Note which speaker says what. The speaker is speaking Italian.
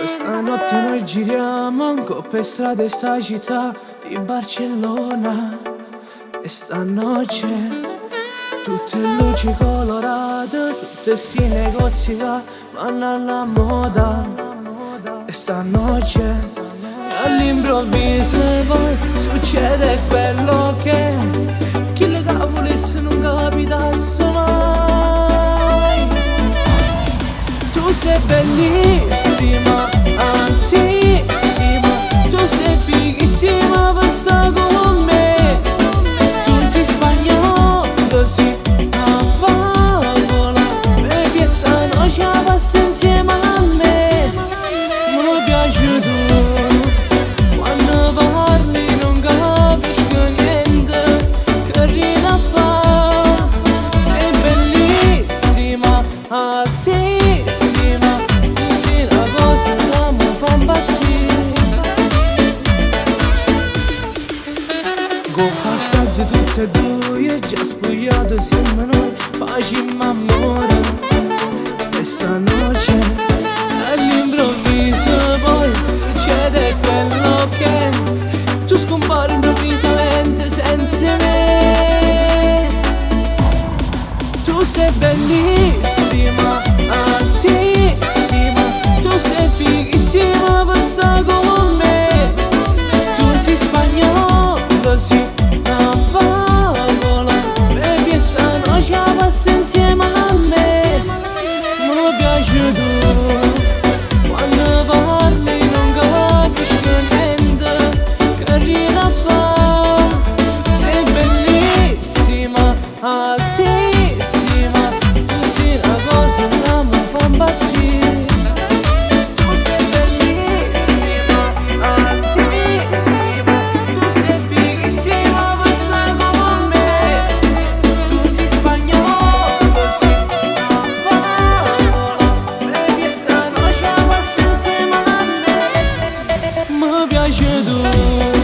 Speaker 1: Questa notte noi giriamo ancora per strade sta città di Barcellona. E stanotte tutte luci colorate, tutti sti negozi che vanno alla moda. E stanotte all'improvviso poi succede quello che chi le volesse non capitasse mai. Tu sei bellissima, altissima, tu sei fighissima per sta con me. Tu sei spagnolo, sì, una favola, baby, e stanotte passa insieme a me. Mi piace tu, quando parli non capisco niente, che rida fa. Sei bellissima, altissima, tu sei la cosa che mi fa impazzire. Con passaggi tutte e due, già spogliato insieme noi, facciamo amore. E stanotte all'improvviso poi succede quello che tu scompari improvvisamente senza me. Tu sei bellissima, altissima, tu sei fighissima per sta con me. Tu sei spagnolo, sì, una favola, baby, e stanotte passa insieme a me. Mi piace tu, quando parli non capisco niente, che rida fa. Sei bellissima, altissima, tu sei la cosa che mi fa impazzire. Mi piace tu.